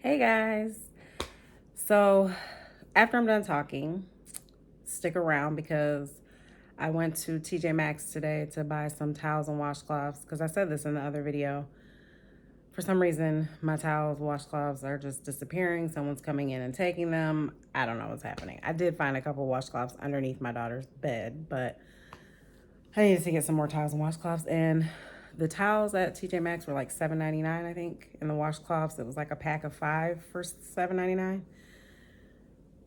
Hey guys. So, after I'm done talking, stick around because I went to tjmaxx today to buy some towels and washcloths because I said this in the other video. For some reason, my towels, washcloths are just disappearing. Someone's coming in and taking them. I don't know what's happening. I did find a couple washcloths underneath my daughter's bed, but I needed to get some more towels and washcloths. And the towels at tjmaxx were like $7.99, I think. And the washcloths, it was like a pack of 5 for $7.99.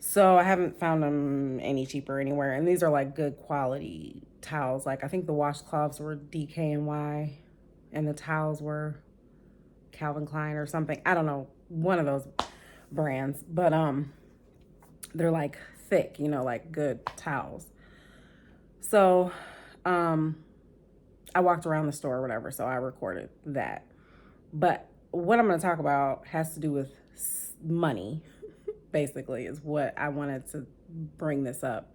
So I haven't found them any cheaper anywhere. And these are like good quality towels. Like I think the washcloths were DKNY and the towels were Calvin Klein or something. I don't know, one of those brands. But they're like thick, like good towels. So I walked around the store or whatever, so I recorded that. But what I'm going to talk about has to do with money, basically, is what I wanted to bring this up.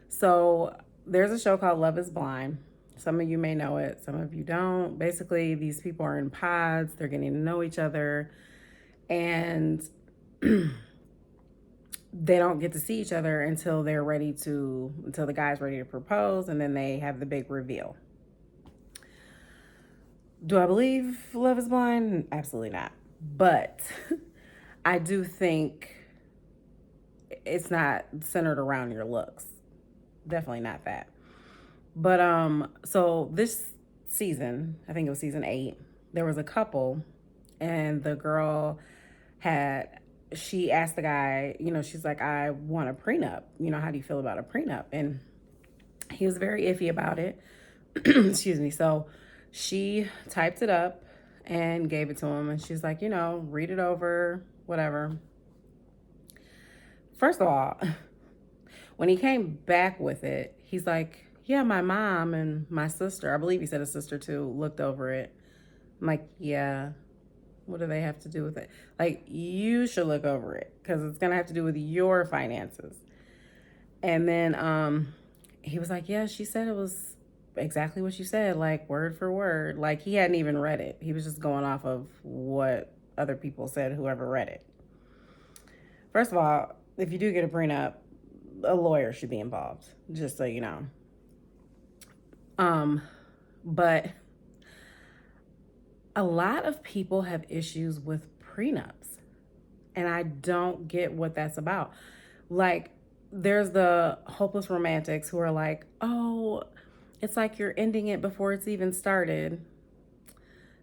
So there's a show called Love is Blind. Some of you may know it, some of you don't. Basically, these people are in pods, they're getting to know each other, and they don't get to see each other until until the guy's ready to propose, and then they have the big reveal. Do I believe Love is Blind? Absolutely not. But I do think it's not centered around your looks. Definitely not that. But so this season, I think it was season 8, there was a couple and the girl she asked the guy, she's like, I want a prenup. How do you feel about a prenup? And he was very iffy about it. Excuse me. So she typed it up and gave it to him. And she's like, read it over, whatever. First of all, when he came back with it, he's like, yeah, my mom and my sister, I believe he said a sister too, looked over it. I'm like, yeah, what do they have to do with it? Like, you should look over it because it's going to have to do with your finances. And then he was like, yeah, she said it was exactly what you said, like word for word. Like he hadn't even read it. He was just going off of what other people said, whoever read it. First of all, if you do get a prenup, a lawyer should be involved, just so you know. But a lot of people have issues with prenups, and I don't get what that's about. Like, there's the hopeless romantics who are like, oh, it's like you're ending it before it's even started.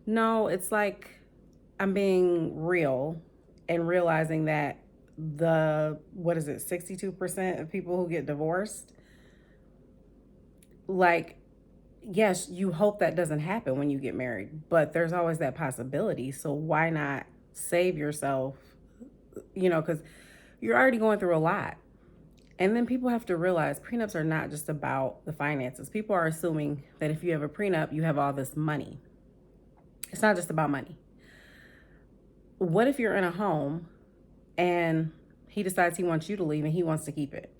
No, it's like I'm being real and realizing that what is it, 62% of people who get divorced, like, yes, you hope that doesn't happen when you get married, but there's always that possibility. So why not save yourself, because you're already going through a lot. And then people have to realize prenups are not just about the finances. People are assuming that if you have a prenup, you have all this money. It's not just about money. What if you're in a home and he decides he wants you to leave and he wants to keep it?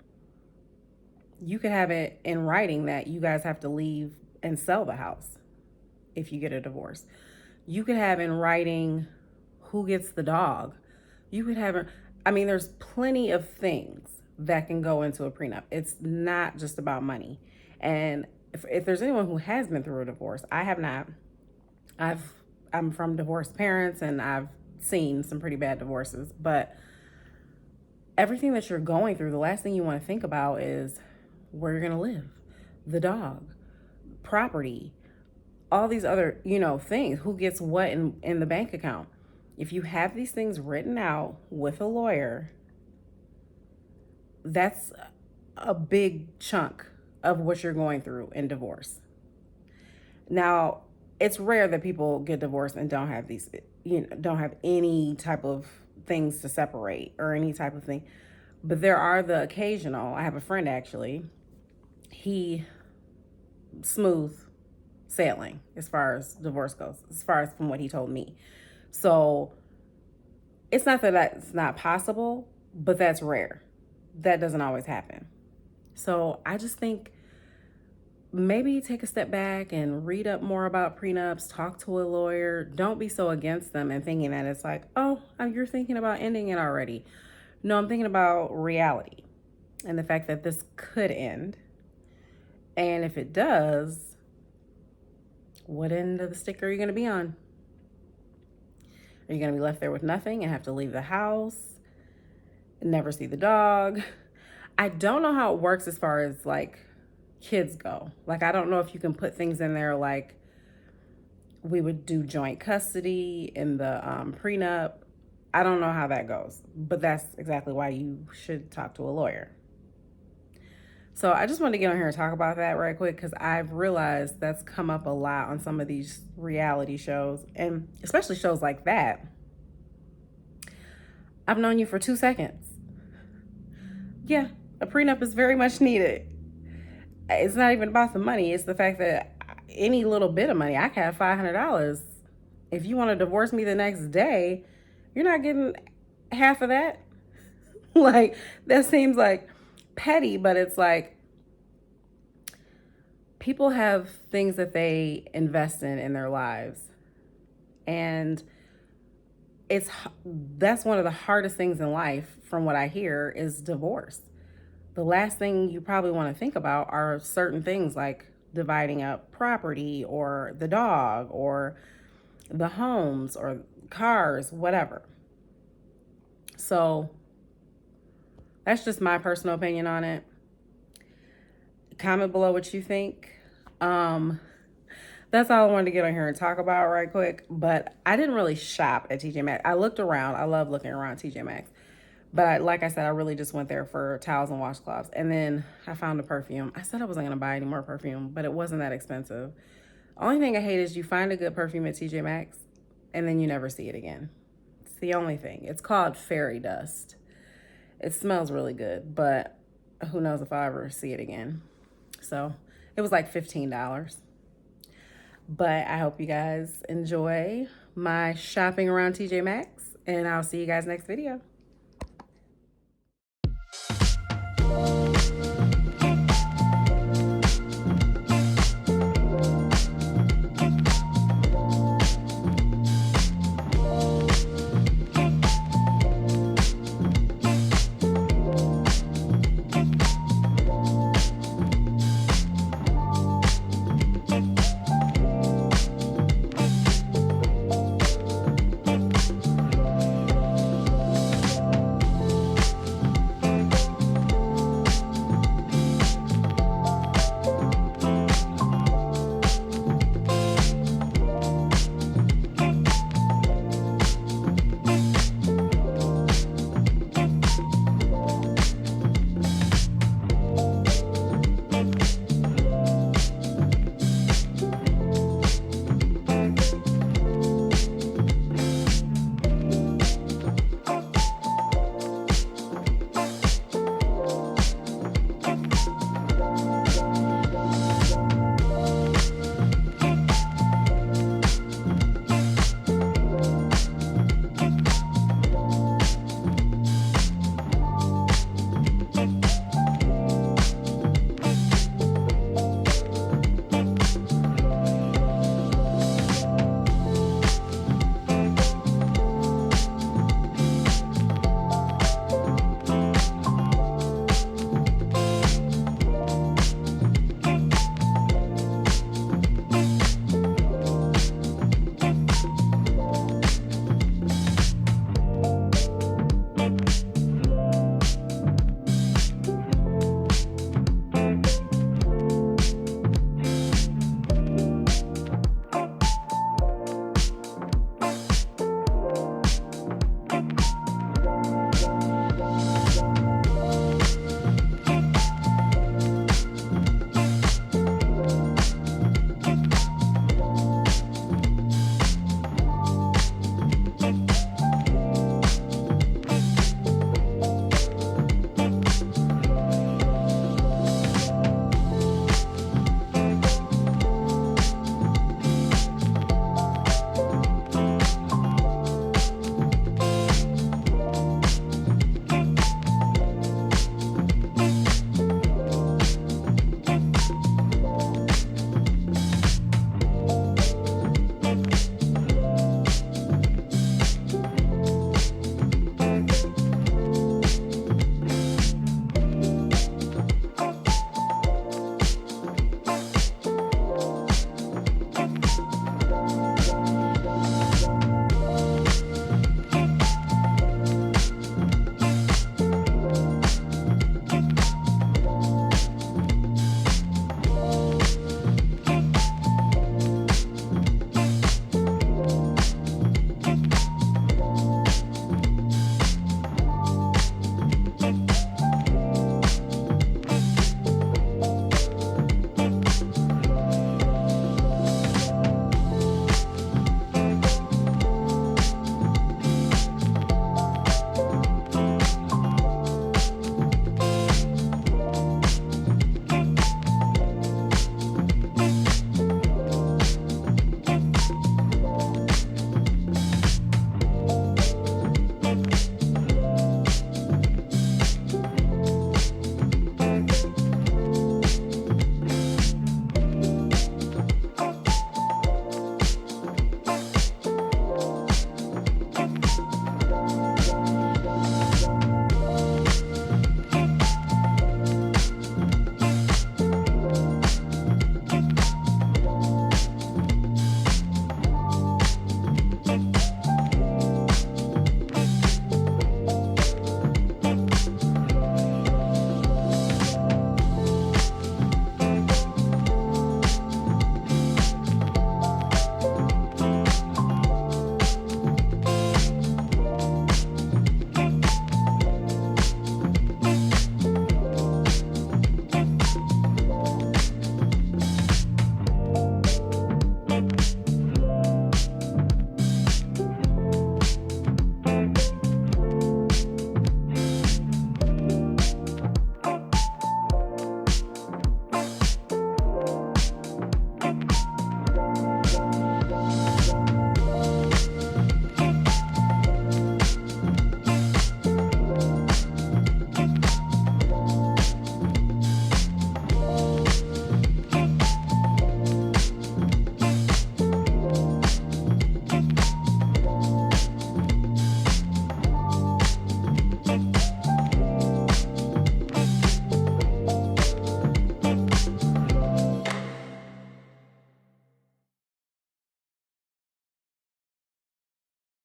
You could have it in writing that you guys have to leave and sell the house if you get a divorce. You could have in writing who gets the dog. You could have, there's plenty of things that can go into a prenup. It's not just about money. And if there's anyone who has been through a divorce, I have not. I'm from divorced parents and I've seen some pretty bad divorces, but everything that you're going through, the last thing you want to think about is where you're going to live, the dog, property, all these other, things, who gets what in the bank account. If you have these things written out with a lawyer, that's a big chunk of what you're going through in divorce. Now, it's rare that people get divorced and don't have don't have any type of things to separate or any type of thing. But there are the occasional. I have a friend actually. He smooth sailing as far as divorce goes, as far as from what he told me. So it's not that that's not possible, but that's rare. That doesn't always happen. So I just think maybe take a step back and read up more about prenups, talk to a lawyer. Don't be so against them and thinking that it's like, oh, you're thinking about ending it already. No, I'm thinking about reality and the fact that this could end. And if it does, what end of the stick are you going to be on? Are you going to be left there with nothing and have to leave the house, never see the dog? I don't know how it works as far as like kids go. Like, I don't know if you can put things in there like we would do joint custody in the prenup. I don't know how that goes, but that's exactly why you should talk to a lawyer. So I just wanted to get on here and talk about that right quick because I've realized that's come up a lot on some of these reality shows, and especially shows like that. I've known you for 2 seconds. Yeah, a prenup is very much needed. It's not even about the money. It's the fact that any little bit of money, I can have $500. If you want to divorce me the next day, you're not getting half of that. Like, that seems like petty, but it's like people have things that they invest in their lives. And that's one of the hardest things in life, from what I hear, is divorce. The last thing you probably want to think about are certain things like dividing up property or the dog or the homes or cars, whatever. So that's just my personal opinion on it. Comment below what you think. That's all I wanted to get on here and talk about right quick. But I didn't really shop at tjmaxx. I looked around. I love looking around tjmaxx. But like I said, I really just went there for towels and washcloths. And then I found a perfume. I said I wasn't going to buy any more perfume, but it wasn't that expensive. Only thing I hate is you find a good perfume at tjmaxx and then you never see it again. It's the only thing. It's called fairy dust. It smells really good, but who knows if I'll ever see it again. So it was like $15. But I hope you guys enjoy my shopping around tjmaxx, and I'll see you guys next video.